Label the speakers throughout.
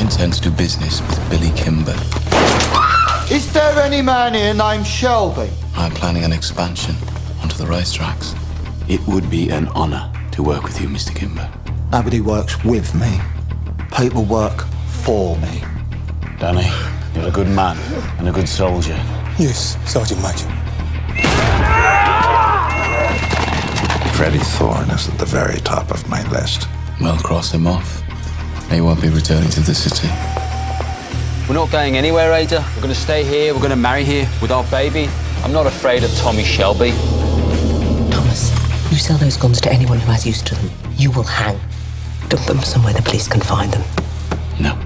Speaker 1: intend to do business with Billy Kimber.
Speaker 2: Is there any man here named Shelby?
Speaker 1: I'm planning an expansion onto the racetracks. It would be an honor to work with you, Mr. Kimber.
Speaker 2: Nobody works with me. People work for me.
Speaker 1: Danny, you're a good man and a good soldier.
Speaker 3: Yes, Sergeant Major.
Speaker 4: Freddie Thorne is at the very top of my list.
Speaker 1: Well, cross him off. He won't be returning to the city.
Speaker 5: We're not going anywhere, Ada. We're going to stay here. We're going to marry here with our baby. I'm not afraid of Tommy Shelby.
Speaker 6: Thomas, you sell those guns to anyone who has use to them, you will hang. Dump them somewhere the police can find them.
Speaker 1: No.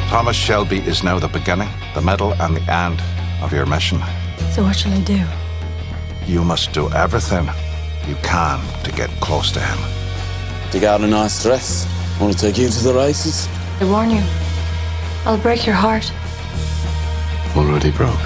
Speaker 4: Thomas Shelby is now the beginning, the middle, and the end of your mission.
Speaker 7: So what shall I do?
Speaker 4: You must do everything you can to get close to him.
Speaker 1: Dig out a nice dress. Want to take you to the races?
Speaker 7: I warn you, I'll break your heart.
Speaker 1: Already broke.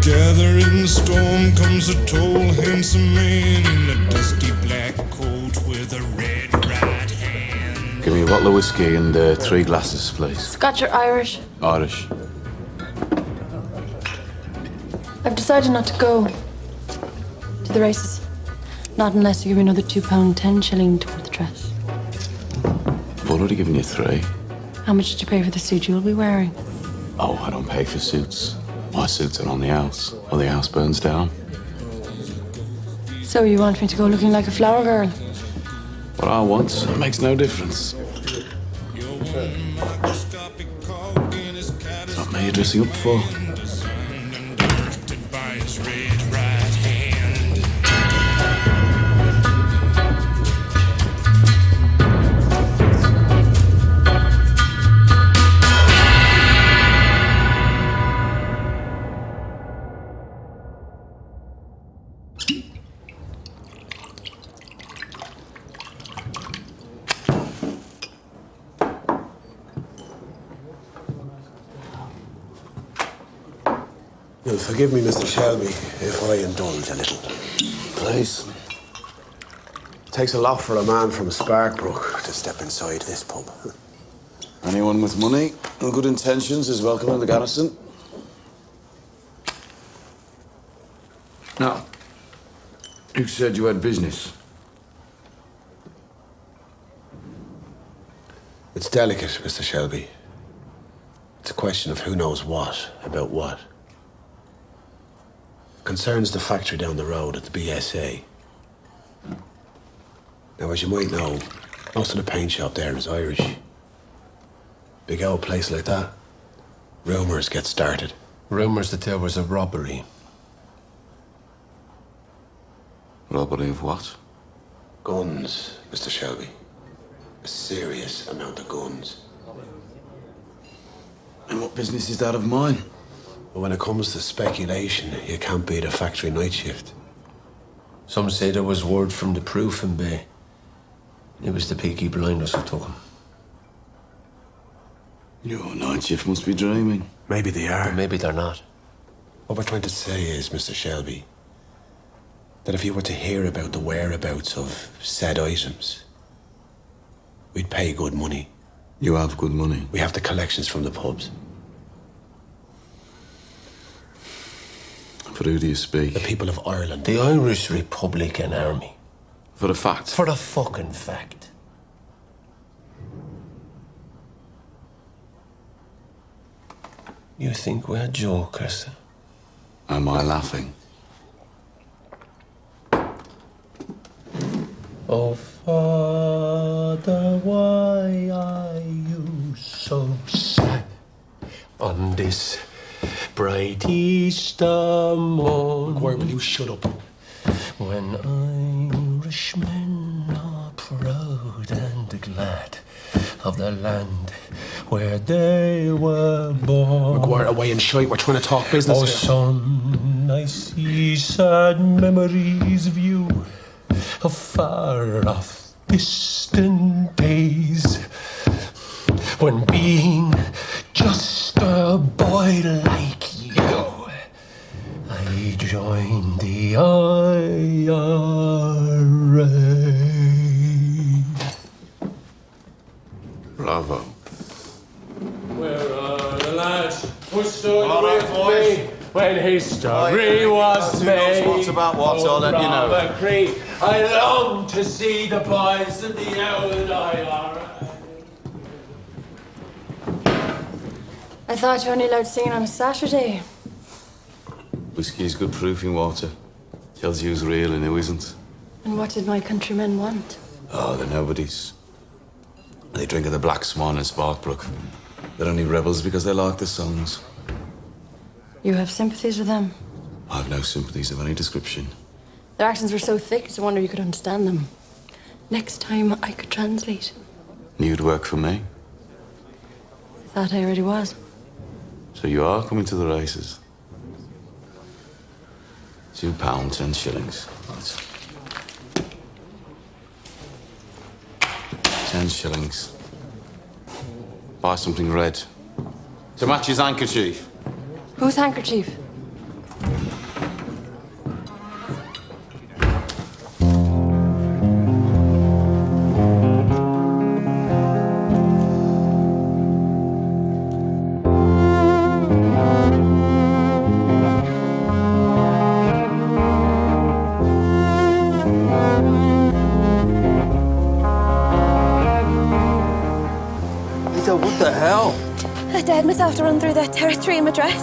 Speaker 8: gathering storm comes a tall, handsome man in a dusty black coat with a red right hand.
Speaker 1: Give me a bottle of whiskey and 3 glasses, please.
Speaker 7: Scotch or Irish?
Speaker 1: Irish.
Speaker 7: I've decided not to go to the races. Not unless you give me another £2 10 shilling toward the dress.
Speaker 1: I've already given you 3.
Speaker 7: How much did you pay for the suit you'll be wearing?
Speaker 1: Oh, I don't pay for suits. My suits are on the house, or the house burns down.
Speaker 7: So you want me to go looking like a flower girl?
Speaker 1: What I want makes no difference. It's not me you're dressing up for.
Speaker 3: You'll forgive me, Mr. Shelby, if I indulge a little.
Speaker 1: Please.
Speaker 3: It takes a lot for a man from Sparkbrook to step inside this pub.
Speaker 1: Anyone with money and good intentions is welcome in the garrison. Now, you said you had business.
Speaker 3: It's delicate, Mr. Shelby. It's a question of who knows what about what. Concerns the factory down the road at the BSA. Now, as you might know, most of the paint shop there is Irish. Big old place like that, rumours get started.
Speaker 9: Rumours that there was a robbery.
Speaker 1: Robbery of what?
Speaker 3: Guns, Mr. Shelby. A serious amount of guns.
Speaker 1: And what business is that of mine?
Speaker 3: But when it comes to speculation, you can't beat a factory night shift.
Speaker 9: Some say there was word from the proof in Bay. It was the peaky blinders who took him.
Speaker 1: Your night shift must be dreaming.
Speaker 3: Maybe they are.
Speaker 9: But maybe they're not.
Speaker 3: What we're trying to say is, Mr. Shelby, that if you were to hear about the whereabouts of said items, we'd pay good money.
Speaker 1: You have good money?
Speaker 3: We have the collections from the pubs.
Speaker 1: For who do you speak?
Speaker 3: The people of Ireland.
Speaker 9: The Irish Republican Army.
Speaker 1: For the fact?
Speaker 9: For the fucking fact. You think we're jokers?
Speaker 1: Am I laughing?
Speaker 9: Oh, Father, why are you so sad on this bright Easter morn?
Speaker 3: McGuire, will you shut up?
Speaker 9: When Irishmen are proud and glad of the land where they were born.
Speaker 3: McGuire, away and shite. We're trying to talk business
Speaker 9: Oh,
Speaker 3: here.
Speaker 9: son, I see sad memories of you, of far off distant days, when being just a boy like you, I joined the IRA.
Speaker 1: Bravo.
Speaker 9: Where are the lads who stood with me when history was made?
Speaker 1: What about what? I'll let you know.
Speaker 9: Robert Creed, I long to see the boys of the old IRA.
Speaker 7: I thought you were only allowed singing on a Saturday.
Speaker 1: Whiskey is good proofing water. Tells you who's real and who isn't.
Speaker 7: And what did my countrymen want?
Speaker 1: Oh, they're nobodies. They drink of the Black Swan and Sparkbrook. They're only rebels because they like the songs.
Speaker 7: You have sympathies with them.
Speaker 1: I've no sympathies of any description.
Speaker 7: Their accents were so thick, it's a wonder you could understand them. Next time I could translate.
Speaker 1: You'd work for me.
Speaker 7: I thought I already was.
Speaker 1: So you are coming to the races. £2, 10 shillings. Right. 10 shillings. Buy something red. To match his handkerchief.
Speaker 7: Whose handkerchief?
Speaker 1: What the hell?
Speaker 10: The dead must have to run through their territory in my dress.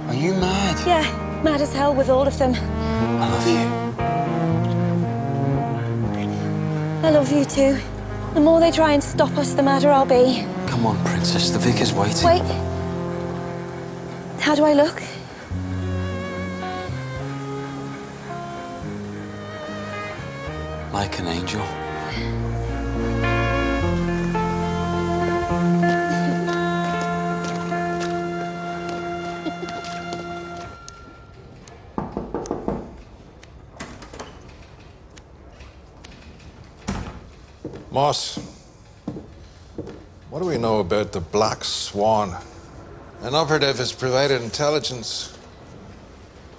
Speaker 1: Are you mad?
Speaker 10: Yeah, mad as hell with all of them.
Speaker 1: I love you.
Speaker 10: I love you too. The more they try and stop us, the madder I'll be.
Speaker 1: Come on, Princess. The vicar's waiting.
Speaker 10: Wait. How do I look?
Speaker 1: Like an angel.
Speaker 4: Moss, what do we know about the Black Swan? An operative has provided intelligence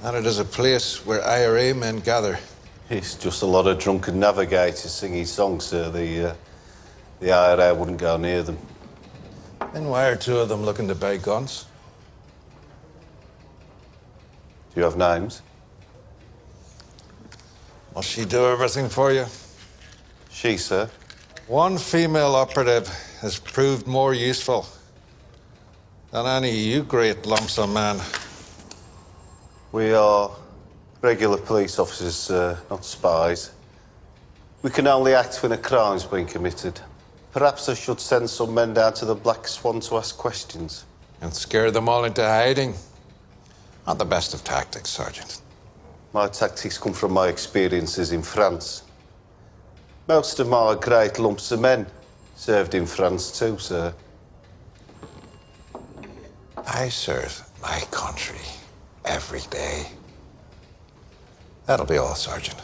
Speaker 4: that it is a place where IRA men gather.
Speaker 11: It's just a lot of drunken navigators singing songs, sir. The IRA wouldn't go near them.
Speaker 4: And why are two of them looking to buy guns?
Speaker 11: Do you have names?
Speaker 4: Must she do everything for you?
Speaker 11: She, sir.
Speaker 4: One female operative has proved more useful than any you great lumps of man.
Speaker 11: We are regular police officers, sir, not spies. We can only act when a crime's been committed. Perhaps I should send some men down to the Black Swan to ask questions.
Speaker 4: And scare them all into hiding? Not the best of tactics, Sergeant.
Speaker 11: My tactics come from my experiences in France. Most of my great lumps of men served in France too, sir.
Speaker 4: I serve my country every day. That'll be all, Sergeant.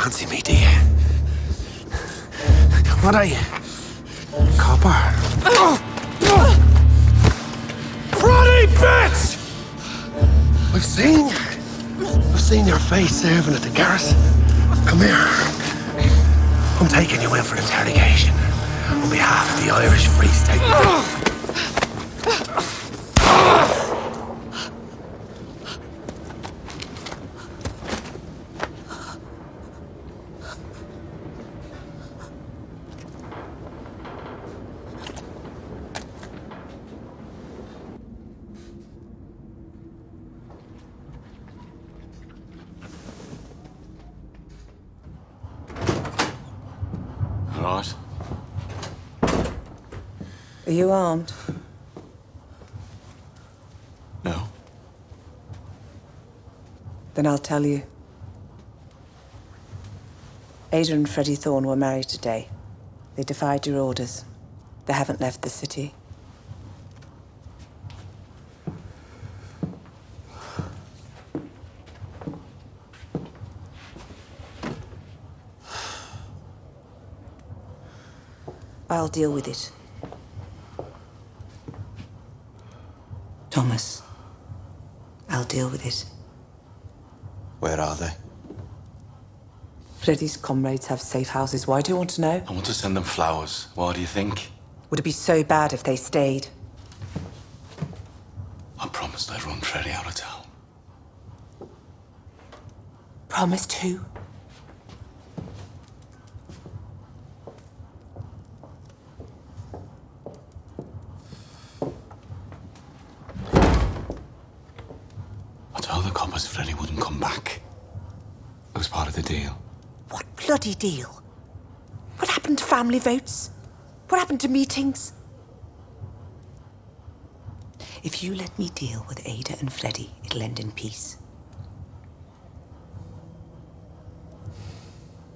Speaker 3: Fancy me, do you? What are you? Copper? Bloody bitch! I've seen your face serving at the garrison. Come here. I'm taking you in for interrogation on behalf of the Irish Free State.
Speaker 1: Right.
Speaker 6: Are you armed?
Speaker 1: No.
Speaker 6: Then I'll tell you. Ada and Freddie Thorne were married today. They defied your orders. They haven't left the city. I'll deal with it. Thomas, I'll deal with it.
Speaker 1: Where are they?
Speaker 6: Freddie's comrades have safe houses. Why do you want to know?
Speaker 1: I want to send them flowers. Why do you think?
Speaker 6: Would it be so bad if they stayed?
Speaker 1: I promised I'd run Freddie out of town.
Speaker 6: Promised who?
Speaker 1: I told the coppers Freddie wouldn't come back. It was part of the deal.
Speaker 6: What bloody deal? What happened to family votes? What happened to meetings? If you let me deal with Ada and Freddie, it'll end in peace.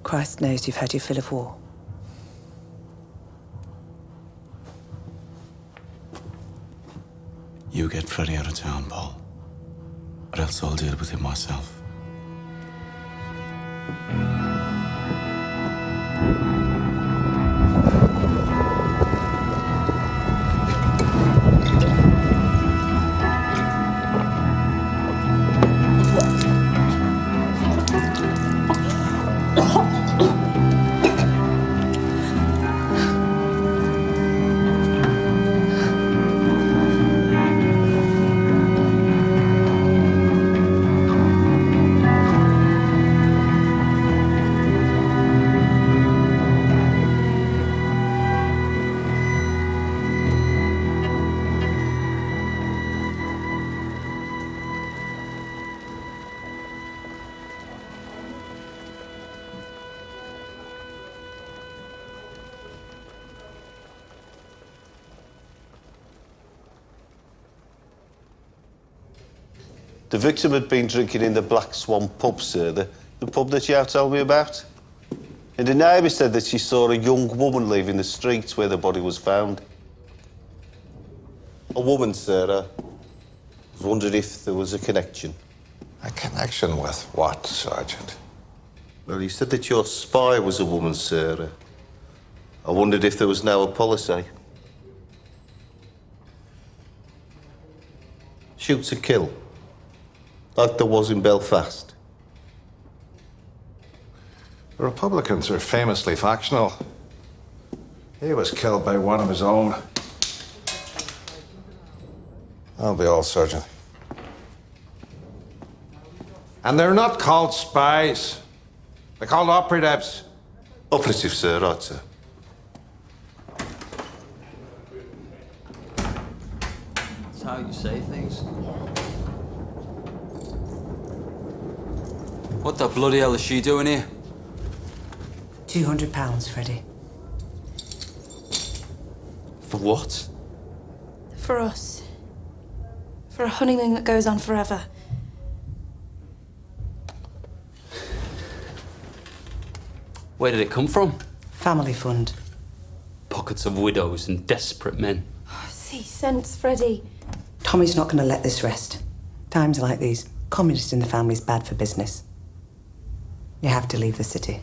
Speaker 6: Christ knows you've had your fill of war.
Speaker 1: You get Freddie out of town, Paul. Or else I'll deal with him myself.
Speaker 11: The victim had been drinking in the Black Swan pub, sir, the pub that you told me about. And the neighbour said that she saw a young woman leaving the street where the body was found. A woman, sir. I was wondering if there was a connection.
Speaker 4: A connection with what, Sergeant?
Speaker 11: Well, you said that your spy was a woman, sir. I wondered if there was now a policy. Shoot to kill. Like there was in Belfast.
Speaker 4: The Republicans are famously factional. He was killed by one of his own. That'll be all, Sergeant. And they're not called spies. They're called operatives.
Speaker 11: Operative, sir, right, sir.
Speaker 5: how you say things. What the bloody hell is she doing here?
Speaker 6: £200, Freddie.
Speaker 5: For what?
Speaker 10: For us. For a honeymoon that goes on forever.
Speaker 5: Where did it come from?
Speaker 6: Family fund.
Speaker 5: Pockets of widows and desperate men.
Speaker 10: See sense, Freddie.
Speaker 6: Tommy's not going to let this rest. Times like these, communist in the family's bad for business. You have to leave the city.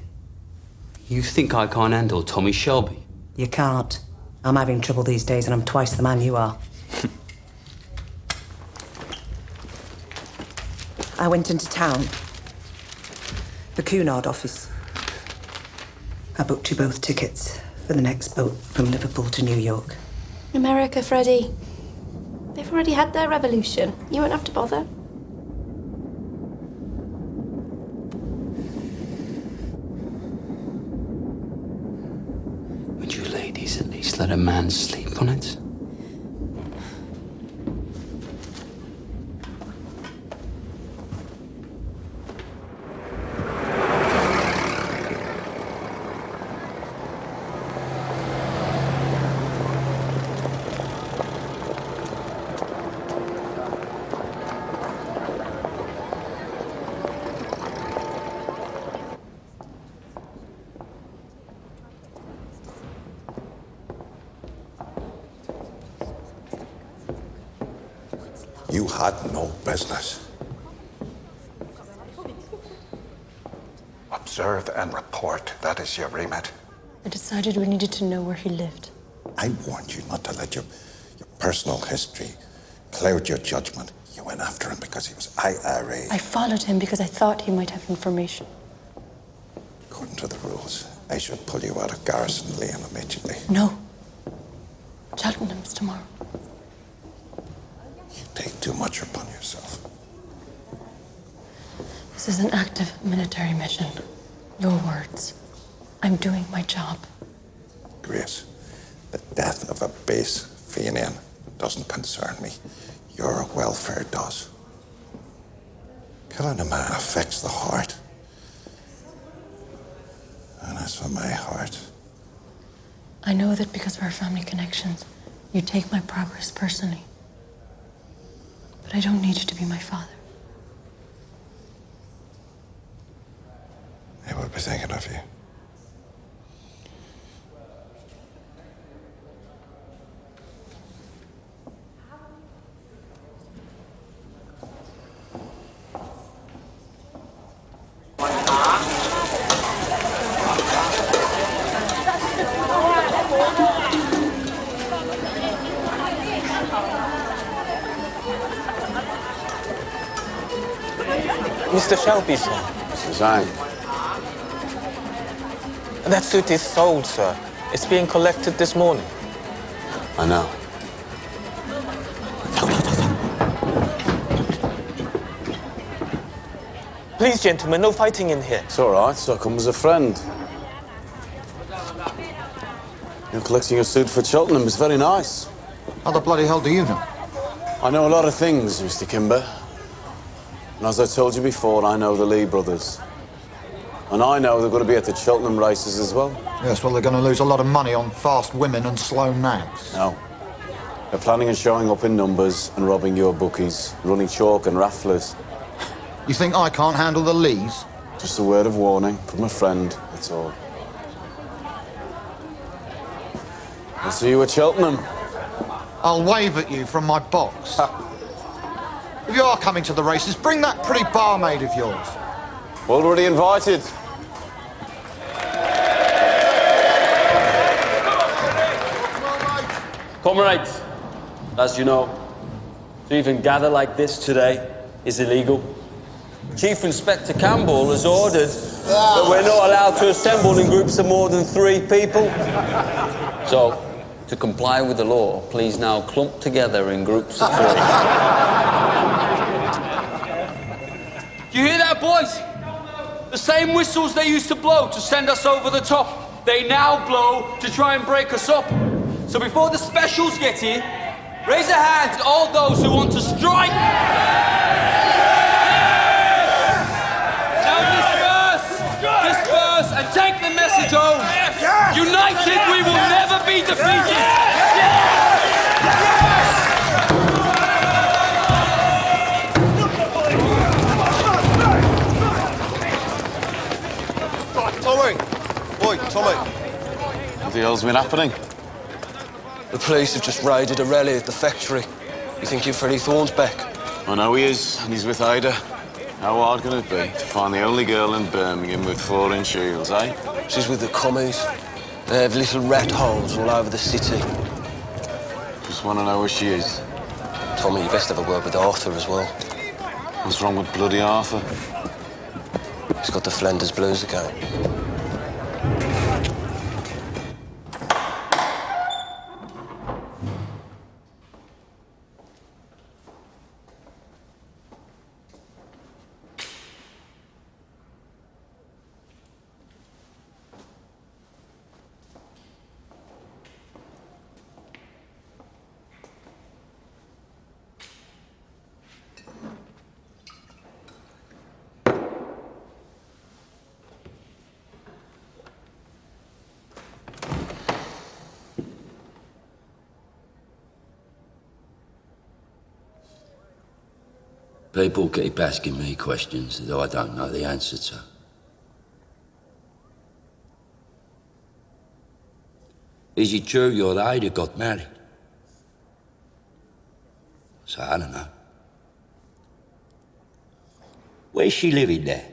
Speaker 5: You think I can't handle Tommy Shelby?
Speaker 6: You can't. I'm having trouble these days and I'm twice the man you are. I went into town. The Cunard office. I booked you both tickets for the next boat from Liverpool to New York.
Speaker 10: America, Freddie. They've already had their revolution. You won't have to bother.
Speaker 5: Would you ladies at least let a man sleep on it?
Speaker 12: You had no business. Observe and report. That is your remit.
Speaker 7: I decided we needed to know where he lived.
Speaker 12: I warned you not to let your personal history cloud your judgment. You went after him because he was IRA.
Speaker 7: I followed him because I thought he might have information.
Speaker 12: According to the rules, I should pull you out of Garrison Lane immediately.
Speaker 7: No. Cheltenham's tomorrow.
Speaker 12: You take too much upon yourself.
Speaker 7: This is an active military mission. Your words. I'm doing my job.
Speaker 12: Grace, the death of a base Fenian doesn't concern me. Your welfare does. Killing a man affects the heart. And as for my heart,
Speaker 7: I know that because of our family connections, you take my progress personally. But I don't need you to be my father.
Speaker 12: I will be thinking of you.
Speaker 13: Mr. Shelby, sir.
Speaker 3: This is I.
Speaker 13: That suit is sold, sir. It's being collected this morning.
Speaker 3: I know.
Speaker 13: Please, gentlemen, no fighting in here.
Speaker 3: It's all right. So I come as a friend. You're collecting a suit for Cheltenham. It's very nice.
Speaker 2: How the bloody hell do you know?
Speaker 3: I know a lot of things, Mr. Kimber. And as I told you before, I know the Lee brothers. And I know they're going to be at the Cheltenham races as well.
Speaker 2: Yes, well, they're going to lose a lot of money on fast women and slow nags.
Speaker 3: No. They're planning on showing up in numbers and robbing your bookies, running chalk and rafflers.
Speaker 2: You think I can't handle the Lees?
Speaker 3: Just a word of warning from a friend, that's all. I'll see you at Cheltenham.
Speaker 2: I'll wave at you from my box. If you are coming to the races, bring that pretty barmaid of yours.
Speaker 3: Already invited.
Speaker 9: Comrades, as you know, to even gather like this today is illegal. Chief Inspector Campbell has ordered that we're not allowed to assemble in groups of more than 3 people. So, to comply with the law, please now clump together in groups of 3. Do you hear that, boys? The same whistles they used to blow to send us over the top, they now blow to try and break us up. So before the specials get here, Raise a hand to all those who want to strike. Now disperse and take the message home. United, we will never be defeated.
Speaker 11: Tommy! Oi, Tommy.
Speaker 1: What the hell's been happening?
Speaker 14: The police have just raided a rally at the factory. You think you're Freddie Thorn's back?
Speaker 1: I know he is, and he's with Ida. How hard can it be to find the only girl in Birmingham with 4-inch heels, eh?
Speaker 14: She's with the commies. They have little rat holes all over the city.
Speaker 1: Just want to know where she is.
Speaker 14: Tommy, you best have a word with Arthur as well.
Speaker 1: What's wrong with bloody Arthur?
Speaker 14: He's got the Flanders blues again.
Speaker 15: People keep asking me questions that I don't know the answer to. Is it true your Ida got married? So I don't know. Where's she living there?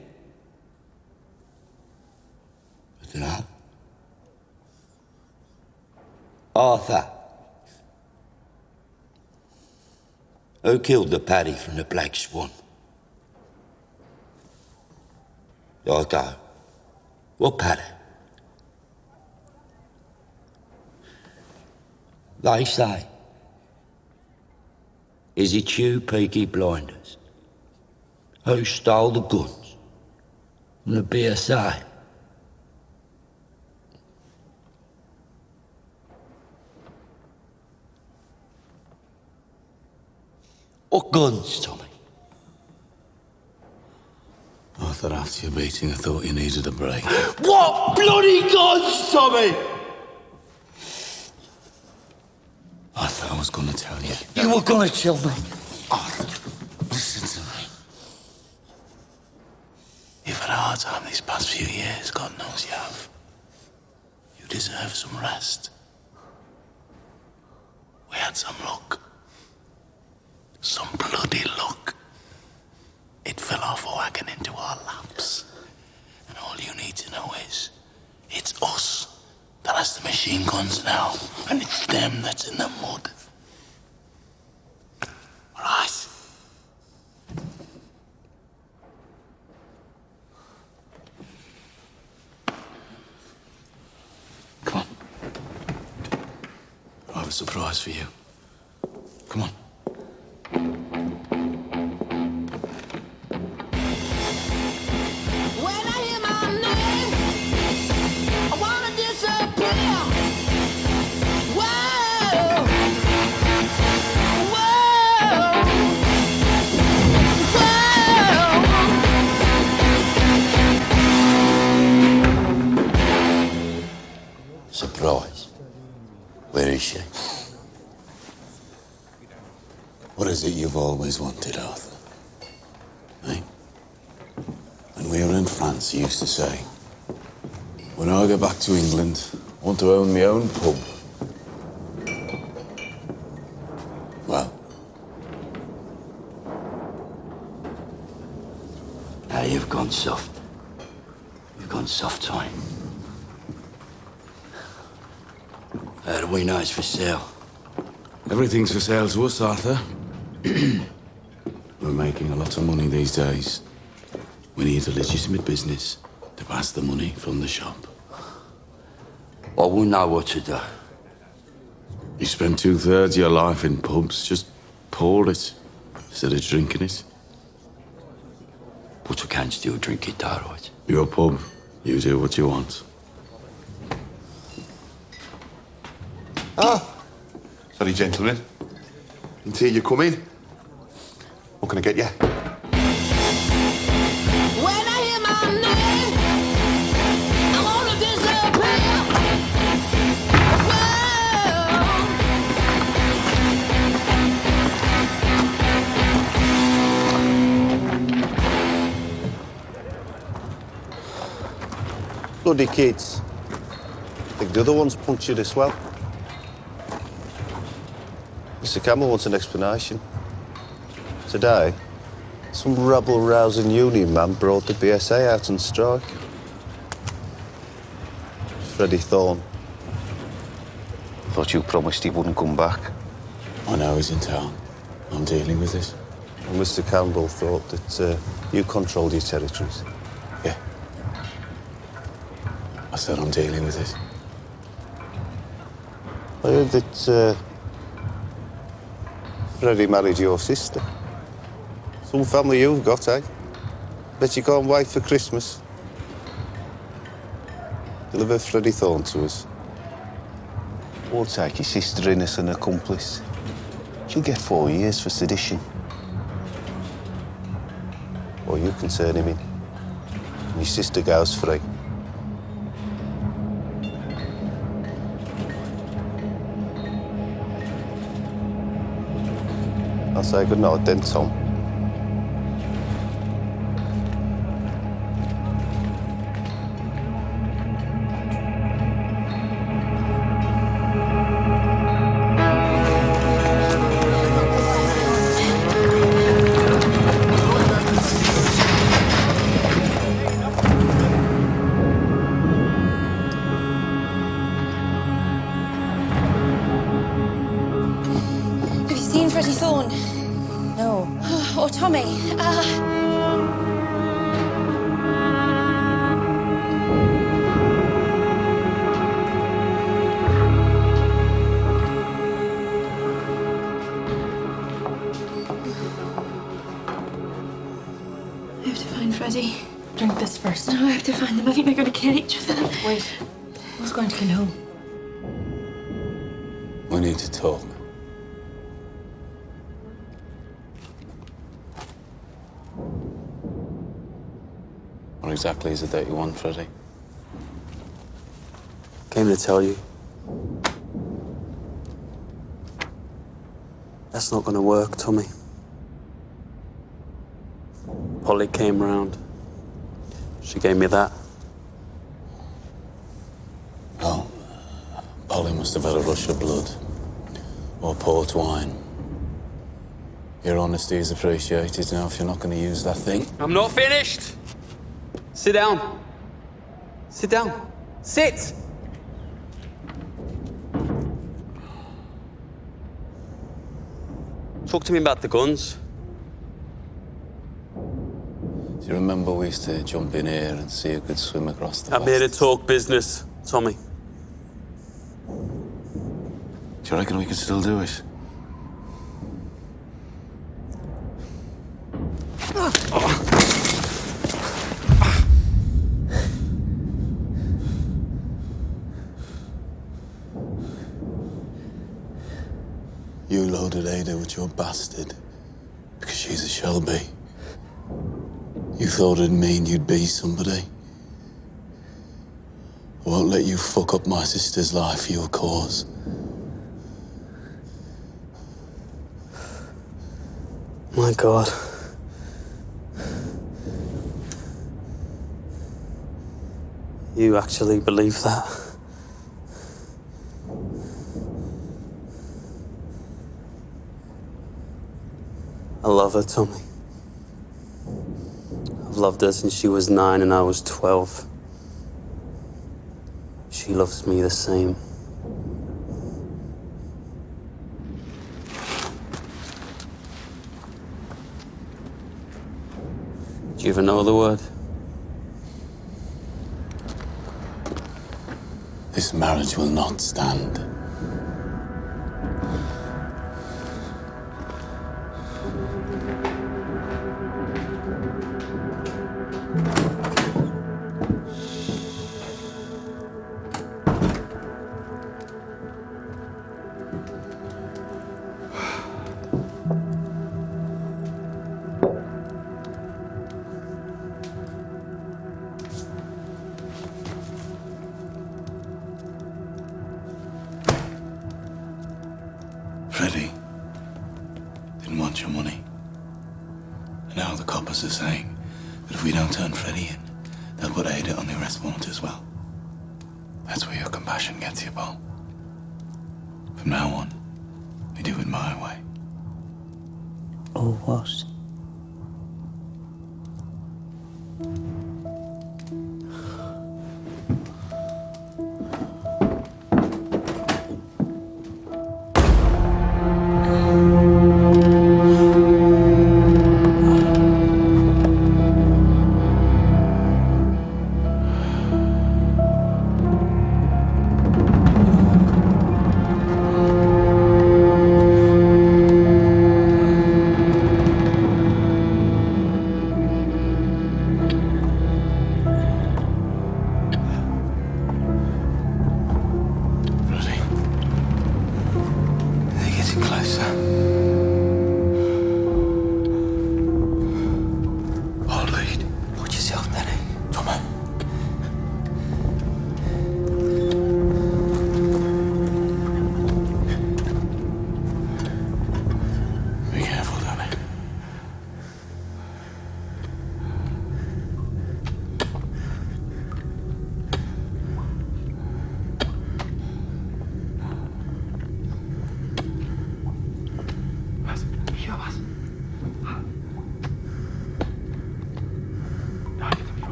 Speaker 15: I don't know. Arthur. Who killed the Paddy from the Black Swan? I go. What Paddy? They say. Is it you, Peaky Blinders, who stole the guns from the BSA? What guns, Tommy?
Speaker 1: Arthur, after your beating, I thought you needed a break.
Speaker 15: What bloody guns, Tommy?
Speaker 1: Arthur, I was going to tell you.
Speaker 15: You were going to tell me?
Speaker 1: Arthur, listen to me. You've had a hard time these past few years, God knows you have. You deserve some rest. We had some luck. Some bloody luck. It fell off a wagon into our laps. And all you need to know is, it's us that has the machine guns now, and it's them that's in the mud. All right? Come on. I have a surprise for you. Come on.
Speaker 15: Surprise. Where is she?
Speaker 1: What is it you've always wanted, Arthur? Eh? When we were in France, you used to say, when I get back to England, I want to own my own pub. Well.
Speaker 15: Now you've gone soft. You've gone soft, Tommy. How do we know it's for sale?
Speaker 1: Everything's for sale to us, Arthur. We're making a lot of money these days. We need a legitimate business to pass the money from the shop.
Speaker 15: I wouldn't know what to do.
Speaker 1: You spend 2/3 of your life in pubs. Just pour it instead of drinking it.
Speaker 15: But I can still drink it, though, right?
Speaker 1: Your pub. You do what you want.
Speaker 3: Ah. Sorry, gentlemen. Until you come in. What can I get you?
Speaker 8: When I hear my name, I wanna disappear.
Speaker 11: Bloody kids. I think the other one's punctured as well. Mr. Campbell wants an explanation. Today, some rabble-rousing union man brought the BSA out on strike. Freddie Thorne. Thought you promised he wouldn't come back.
Speaker 3: I know he's in town. I'm dealing with this.
Speaker 11: And Mr. Campbell thought that you controlled your territories.
Speaker 3: Yeah. I said I'm dealing with it.
Speaker 11: I heard that Freddie married your sister. Some family you've got, eh? Bet you can't wait for Christmas. Deliver Freddie Thorne to us. Or take your sister in as an accomplice. She'll get 4 years for sedition. Or you can turn him in. And your sister goes free. I'll say good night then, Tom.
Speaker 10: Have you seen Freddie Thorne? No. Or Tommy?
Speaker 7: I have to find Freddie. Drink this first. No, I have to find them. I think they're going to kill each of them. Wait. Who's going to kill who?
Speaker 3: We need to talk. What exactly is it that you want, Freddie?
Speaker 5: Came to tell you. That's not gonna work, Tommy. Polly came round. She gave me that.
Speaker 3: Well, Polly must have had a rush of blood. Or port wine. Your honesty is appreciated now if you're not going to use that thing.
Speaker 5: I'm not finished! Sit down. Sit down. Sit! Talk to me about the guns.
Speaker 3: Do you remember we used to jump in here and see who could swim across the
Speaker 5: I'm here to talk business, Tommy.
Speaker 3: Do you reckon we can still do it? You loaded Ada with your bastard because she's a Shelby. You thought it'd mean you'd be somebody. I won't let you fuck up my sister's life for your cause.
Speaker 5: My God. You actually believe that? I love her, Tommy. I've loved her since she was 9 and I was 12. She loves me the same. Do you even know the word?
Speaker 3: This marriage will not stand.
Speaker 1: Freddie didn't want your money. And now the coppers are saying that if we don't turn Freddie in, they'll put Ada on the arrest warrant as well. That's where your compassion gets you, Paul. From now on, we do it my way.
Speaker 6: Or what?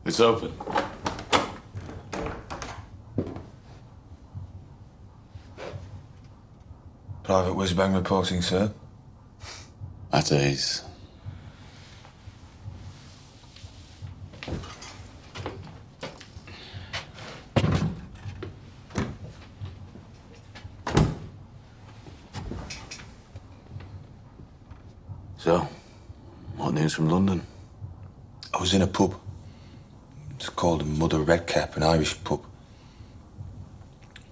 Speaker 1: It's open.
Speaker 16: Private whiz-bang reporting, sir.
Speaker 1: At ease. So, what news from London?
Speaker 16: I was in a pub. It's called Mother Redcap, an Irish pub.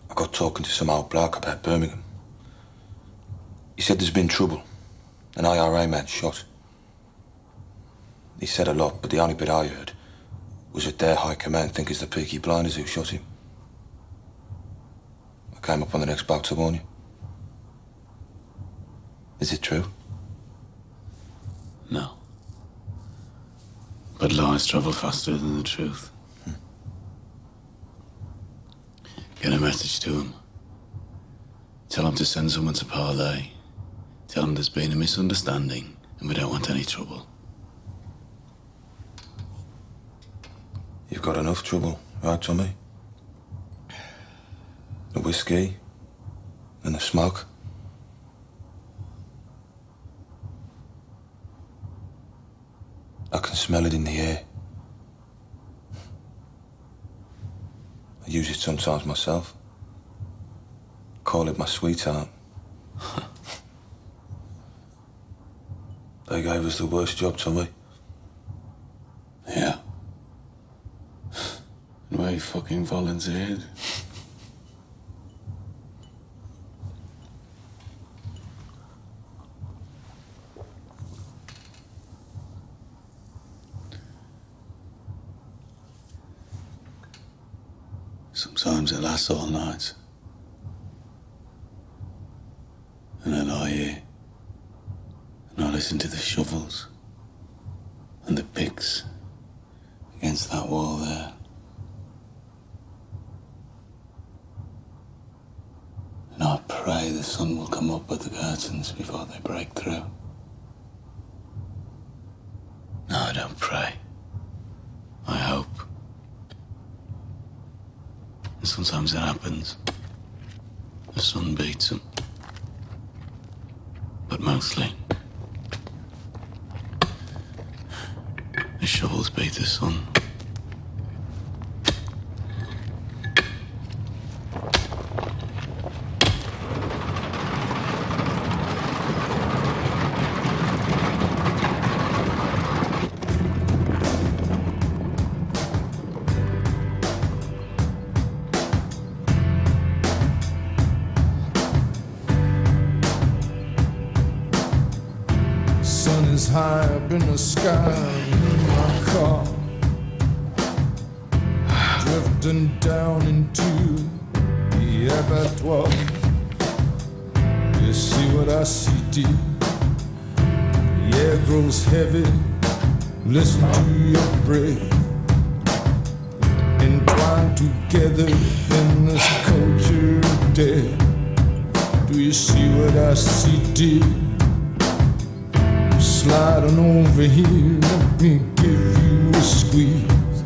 Speaker 16: I got talking to some old bloke about Birmingham. He said there's been trouble. An IRA man shot. He said a lot, but the only bit I heard was that their high command think it's the Peaky Blinders who shot him. I came up on the next boat to warn you. Is it true?
Speaker 1: No. But lies travel faster than the truth. Get a message to him. Tell him to send someone to Parlay. Tell him there's been a misunderstanding and we don't want any trouble.
Speaker 16: You've got enough trouble, right, Tommy? The whiskey and the smoke. I can smell it in the air. I use it sometimes myself. Call it my sweetheart. They gave us the worst job, Tommy.
Speaker 1: Yeah. And we fucking volunteered. Sometimes it lasts all night. And I lie here and I listen to the shovels and the picks against that wall there. And I pray the sun will come up at the curtains before they break through. No, I don't pray. I hope. And sometimes it happens. The sun beats them. But mostly,
Speaker 3: Your shovels beat the sun.
Speaker 8: Sun is high up in the sky in my car, drifting down into the abattoir. You see what I see, dear? The air grows heavy. Listen to your breath, entwined together in this culture of death. Do you see what I see, dear? Slide on over here, let me give you a squeeze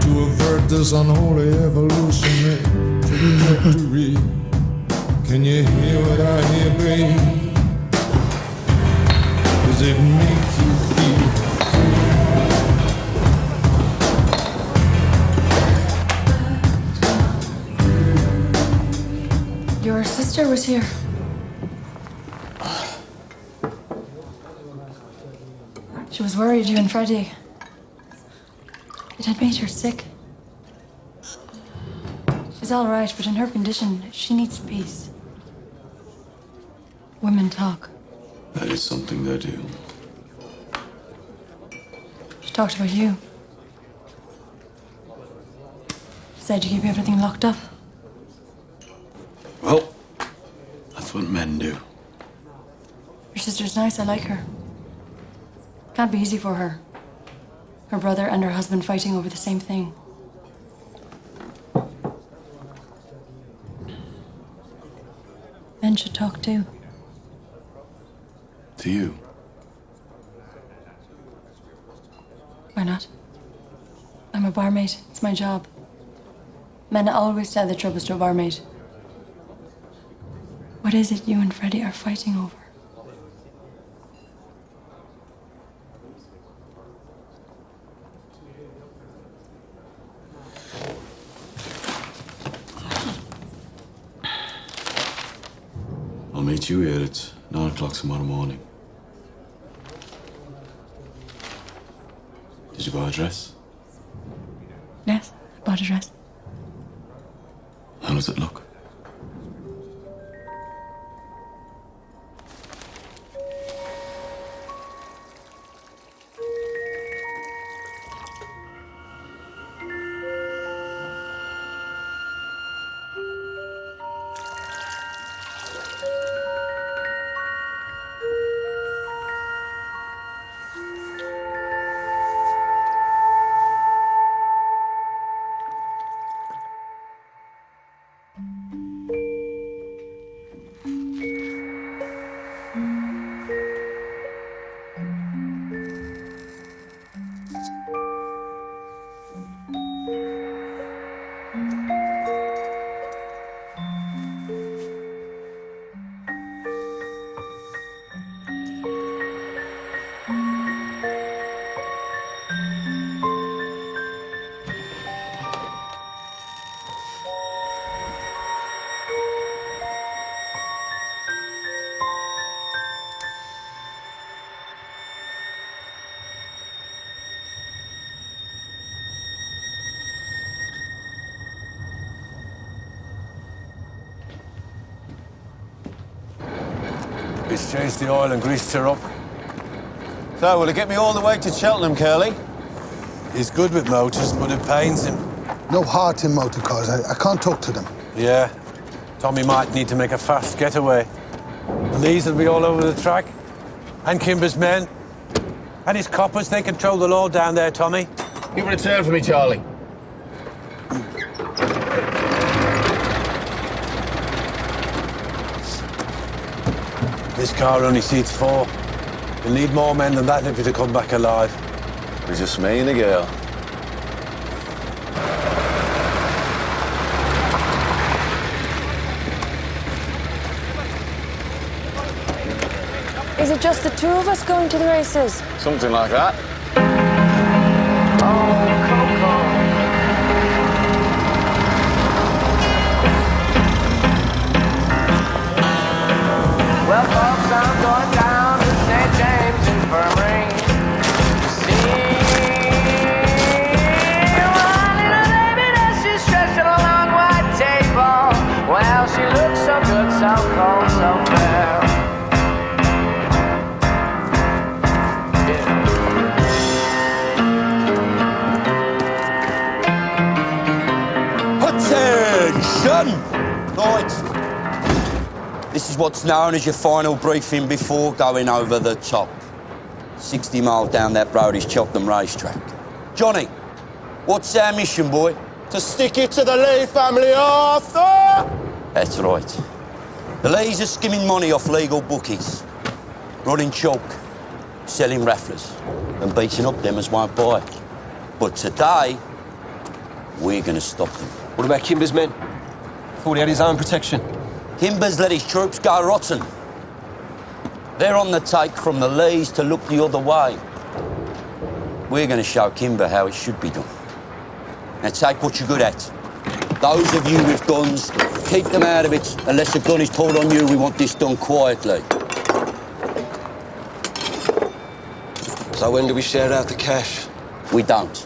Speaker 8: to avert this unholy evolutionary trajectory. Can you hear what I hear, babe? Does it make you feel
Speaker 7: free? Your sister was here. She was worried, you and Freddie. It had made her sick. She's all right, but in her condition, she needs peace. Women talk.
Speaker 3: That is something they do.
Speaker 7: She talked about you. She said you keep everything locked up.
Speaker 3: Well, that's what men do.
Speaker 7: Your sister's nice, I like her. Can't be easy for her. Her brother and her husband fighting over the same thing. Men should talk too.
Speaker 3: To you?
Speaker 7: Why not? I'm a barmaid. It's my job. Men always tell their troubles to a barmaid. What is it you and Freddie are fighting over?
Speaker 3: I'll meet you here at 9 o'clock tomorrow morning. Did you buy a dress?
Speaker 7: Yes, I bought a dress.
Speaker 3: How does it look?
Speaker 17: He's changed the oil and greased her up. So, will it get me all the way to Cheltenham, Curly? He's good with motors, but it pains him.
Speaker 18: No heart in motor cars. I can't talk to them.
Speaker 17: Yeah. Tommy might need to make a fast getaway. Police will be all over the track. And Kimber's men. And his coppers, they control the law down there, Tommy.
Speaker 1: Give it a turn for me, Charlie.
Speaker 17: This car only seats 4. You'll need more men than that if you're to come back alive.
Speaker 3: It's just me and a girl.
Speaker 10: Is it just the two of us going to the races?
Speaker 3: Something like that.
Speaker 19: Well, folks, I'm going down to St. James Infirmary to see my little baby as she's stretched on a long white table. Well, she looks so good, so cold, so fair.
Speaker 15: Attention! Right. This is what's known as your final briefing before going over the top. 60 miles down that road is Cheltenham Racetrack. Johnny, what's our mission, boy?
Speaker 20: To stick it to the Lee family, Arthur!
Speaker 15: That's right. The Lees are skimming money off legal bookies, running chalk, selling rafflers, and beating up them as won't buy. But today, we're going to stop them.
Speaker 14: What about Kimber's men? Thought he had his own protection.
Speaker 15: Kimber's let his troops go rotten. They're on the take from the Lees to look the other way. We're going to show Kimber how it should be done. Now take what you're good at. Those of you with guns, keep them out of it. Unless a gun is pulled on you, we want this done quietly.
Speaker 14: So when do we share out the cash?
Speaker 15: We don't.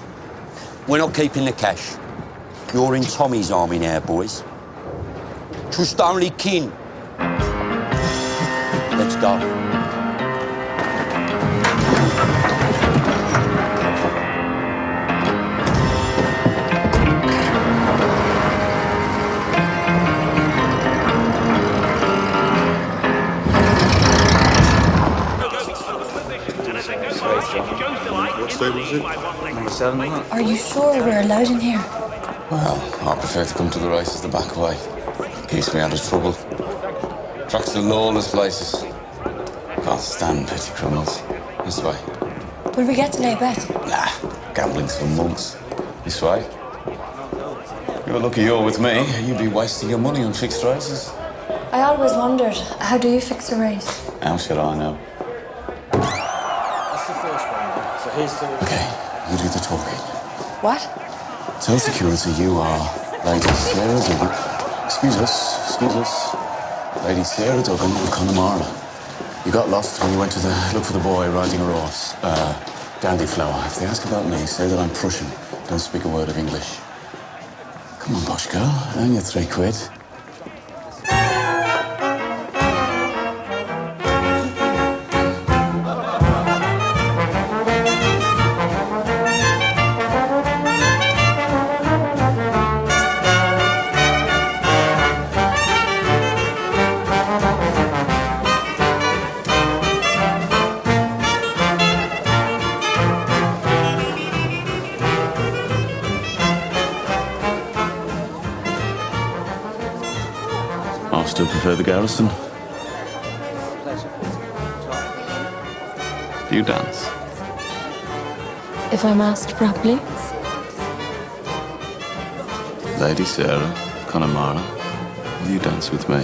Speaker 15: We're not keeping the cash. You're in Tommy's army now, boys. Trust only kin. Let's go.
Speaker 3: What stable is it? Number 7, isn't it?
Speaker 7: Are you sure we're allowed in here?
Speaker 3: Well, I prefer to come to the races the back way. Keeps me out of trouble. Tracks to lawless places. Can't stand petty criminals. This way.
Speaker 7: Will we get to lay bet?
Speaker 3: Nah, gambling's for monks. This way. You're lucky you're with me. You'd be wasting your money on fixed races.
Speaker 7: I always wondered, how do you fix a race?
Speaker 3: How should I know?
Speaker 14: That's the first one. So here's the...
Speaker 3: Okay, you do the talking.
Speaker 7: What?
Speaker 3: Tell security you are Lady Sarah Duggan. Excuse us. Lady Sarah Duggan of Connemara. You got lost when you went to look for the boy riding a horse. Dandy Flower. If they ask about me, say that I'm Prussian. Don't speak a word of English. Come on, posh girl. Earn your £3. I still prefer the garrison. Do you dance?
Speaker 7: If I'm asked properly.
Speaker 3: Lady Sarah, Connemara, will you dance with me?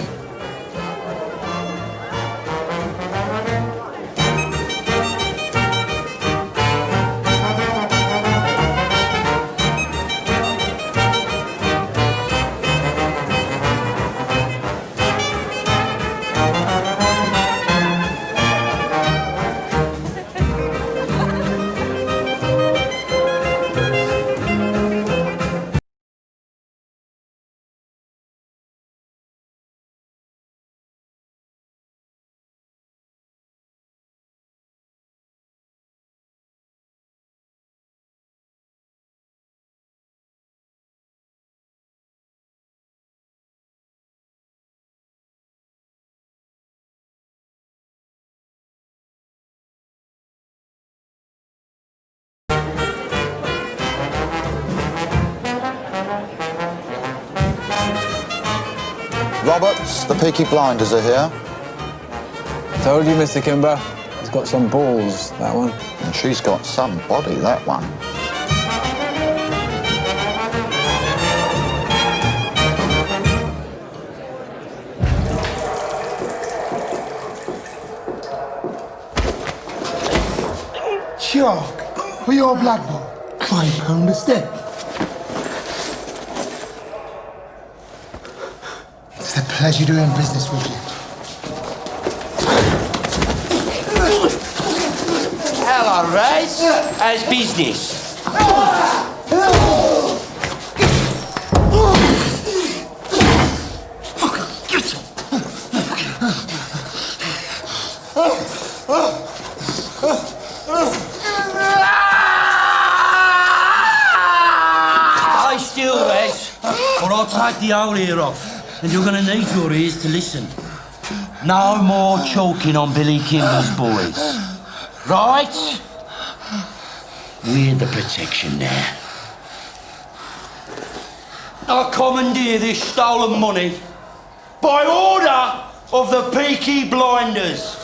Speaker 2: Roberts, the Peaky Blinders are here.
Speaker 14: Told you, Mr. Kimber. He's got some balls, that one.
Speaker 2: And she's got some body, that one.
Speaker 18: Chuck, for your black boy. £5 mistake. It's a pleasure doing business with you.
Speaker 15: Hello, Raz. How's business? Stay still, Raz, or I'll take the whole ear off, and you're going to need your ears to listen. No more choking on Billy Kimber's boys. Right? We're the protection there. I commandeer this stolen money by order of the Peaky Blinders.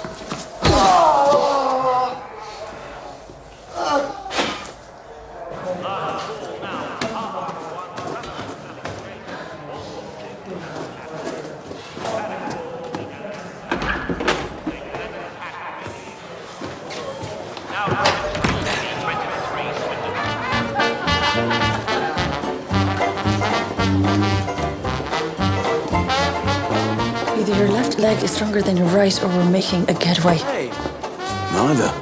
Speaker 7: Either your left leg is stronger than your right, or we're making a getaway.
Speaker 3: Neither.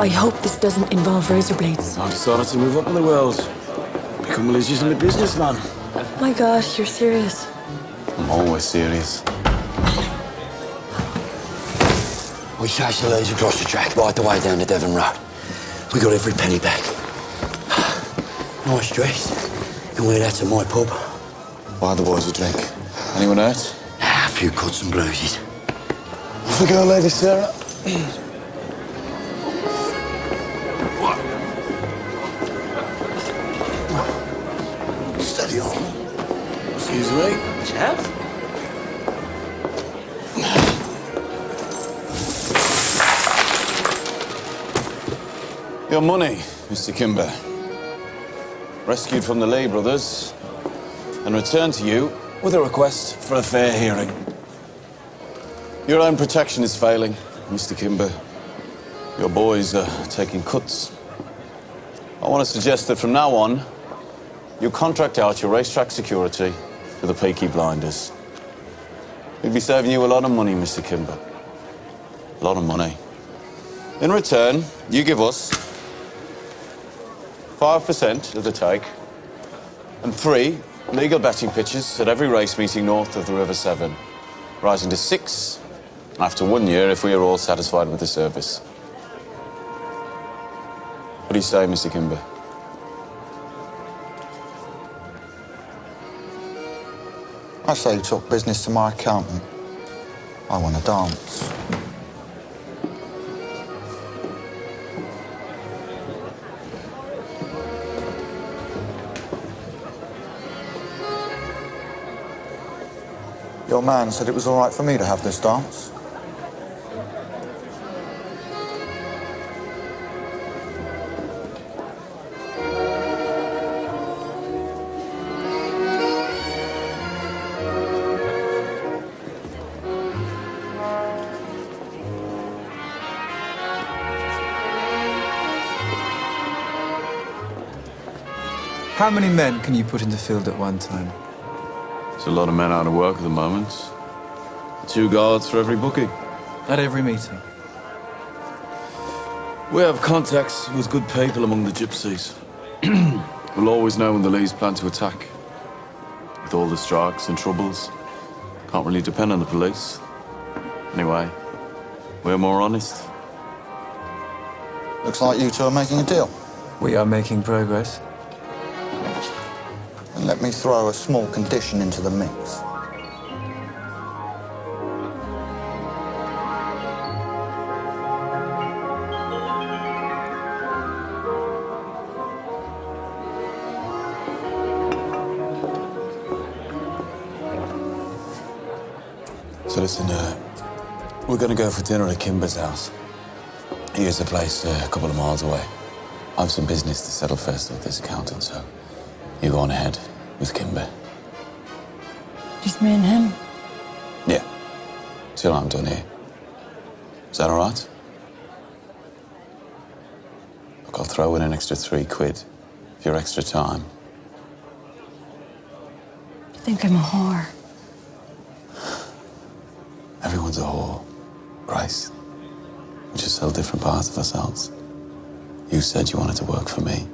Speaker 7: I hope this doesn't involve razor blades.
Speaker 3: I've decided to move up in the world. Become a legitimate businessman.
Speaker 7: My God, you're serious.
Speaker 3: I'm always serious.
Speaker 15: We chased the lads across the track right the way down the Devon Road. We got every penny back. Nice dress. And we're out to my pub.
Speaker 3: Why had the boys a drink? Anyone hurt?
Speaker 15: A few cuts and bruises.
Speaker 3: Off the girl, Lady Sarah.
Speaker 15: Steady on.
Speaker 3: Excuse me.
Speaker 15: Chap?
Speaker 3: Your money, Mr. Kimber. Rescued from the Lee brothers and returned to you with a request for a fair hearing. Your own protection is failing, Mr. Kimber. Your boys are taking cuts. I want to suggest that from now on, you contract out your racetrack security to the Peaky Blinders. We'd be saving you a lot of money, Mr. Kimber. A lot of money. In return, you give us 5% of the take and 3 legal betting pitches at every race meeting north of the River Severn, rising to 6 after 1 year if we are all satisfied with the service. What do you say, Mr. Kimber?
Speaker 2: I say you talk business to my accountant. I want to dance. Your man said it was all right for me to have this dance.
Speaker 21: How many men can you put in the field at one time?
Speaker 3: There's a lot of men out of work at the moment. 2 guards for every bookie.
Speaker 21: At every meeting?
Speaker 3: We have contacts with good people among the gypsies. We'll always know when the Lees plan to attack. With all the strikes and troubles, can't really depend on the police. Anyway, we're more honest.
Speaker 2: Looks like you two are making a deal.
Speaker 21: We are making progress.
Speaker 2: And let me throw a small condition into the mix.
Speaker 3: So listen, we're gonna go for dinner at Kimber's house. Here's a place a couple of miles away. I have some business to settle first with this accountant, so you go on ahead with Kimber.
Speaker 7: Just me and him.
Speaker 3: Yeah, till I'm done here. Is that all right? Look, I'll throw in an extra £3. for your extra time.
Speaker 7: You think I'm a whore?
Speaker 3: Everyone's a whore, Grace. We just sell different parts of ourselves. You said you wanted to work for me.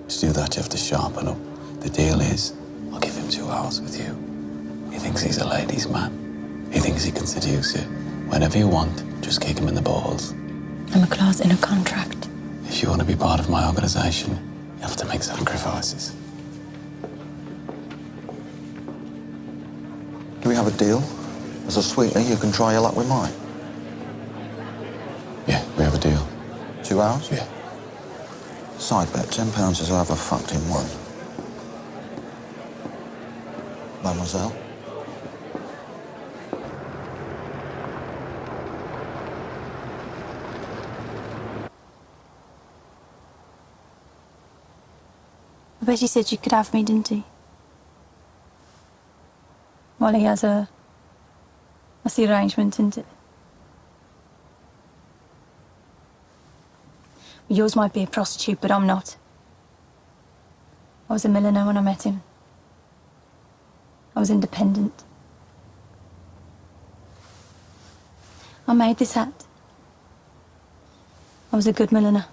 Speaker 3: To do that, you have to sharpen up. The deal is, I'll give him 2 hours with you. He thinks he's a ladies' man. He thinks he can seduce you. Whenever you want, just kick him in the balls.
Speaker 7: I'm a clause in a contract.
Speaker 3: If you want to be part of my organisation, you have to make sacrifices.
Speaker 4: Do we have a deal? As a sweetener, you can try your luck with mine.
Speaker 3: Yeah, we have a deal.
Speaker 4: 2 hours?
Speaker 3: Yeah.
Speaker 4: Side bet, £10 is over fucked in one. Mademoiselle?
Speaker 22: I bet he said you could have me, didn't he? Well, he has that's the arrangement, isn't it? Yours might be a prostitute, but I'm not. I was a milliner when I met him. I was independent. I made this hat. I was a good milliner.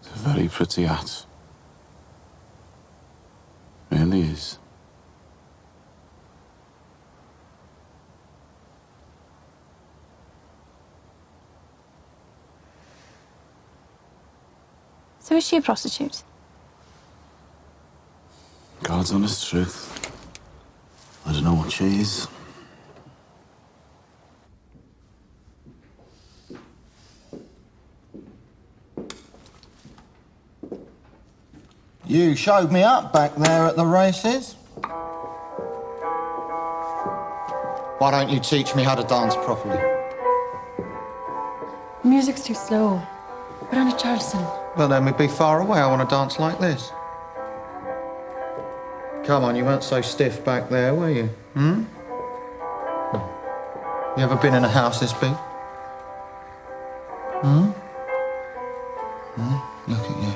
Speaker 3: It's a very pretty hat. Really is.
Speaker 22: So is she a prostitute?
Speaker 3: God's honest truth. I don't know what she is.
Speaker 2: You showed me up back there at the races. Why don't you teach me how to dance properly?
Speaker 7: The music's too slow. Put on a Charleston.
Speaker 2: Well, then we'd be far away. I want to dance like this. Come on, you weren't so stiff back there, were you? Hmm? You ever been in a house this big? Hmm? Hmm? Look at you.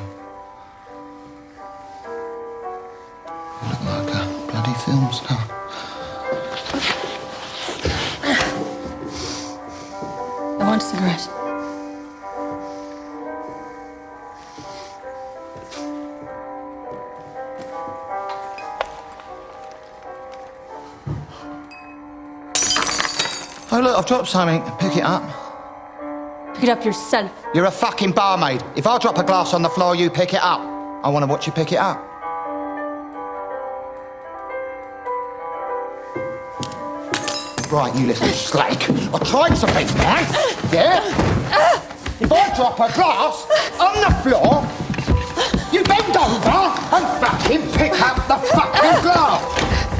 Speaker 2: You look like a bloody film star.
Speaker 7: I want a cigarette.
Speaker 2: Oh, look, I've dropped something. Pick it up.
Speaker 22: Pick it up yourself.
Speaker 2: You're a fucking barmaid. If I drop a glass on the floor, you pick it up. I want to watch you pick it up. Right, you little slake. I tried to be nice, yeah? If I drop a glass on the floor, you bend over and fucking pick up the fucking glass.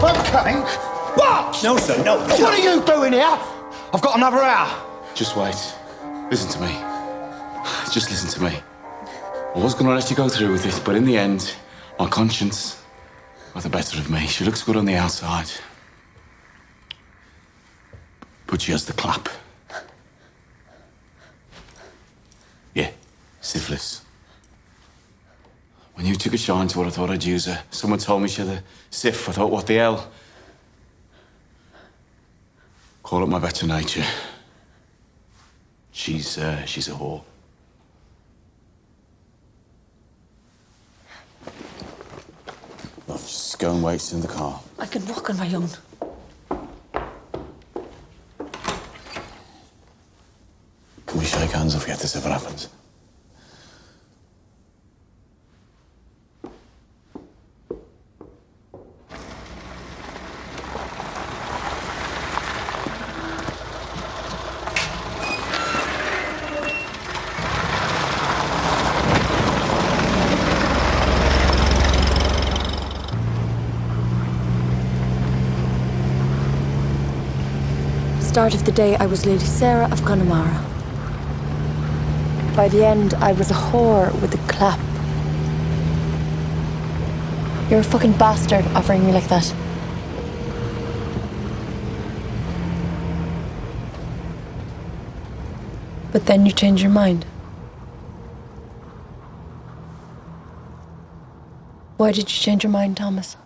Speaker 2: Okay? What?
Speaker 3: No, sir, no.
Speaker 2: What are you doing here? I've got another hour.
Speaker 3: Just wait. Listen to me. Just listen to me. I was going to let you go through with it, but in the end, my conscience got the better of me. She looks good on the outside. But she has the clap. Yeah, syphilis. When you took a shine to her, I thought I'd use her. Someone told me she had a syph. I thought, what the hell? Call it my better nature. She's a whore. Love, just go and wait in the car.
Speaker 7: I can walk on my own.
Speaker 3: Can we shake hands if this ever happens?
Speaker 10: Start of the day, I was Lady Sarah of Connemara. By the end, I was a whore with a clap. You're a fucking bastard offering me like that. But then you change your mind.
Speaker 7: Why did you change your mind, Thomas?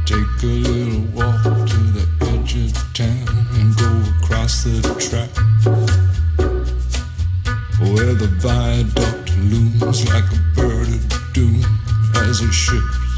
Speaker 8: Take a little walk to the edge of town and go across the track where the viaduct looms like a bird of doom as it ships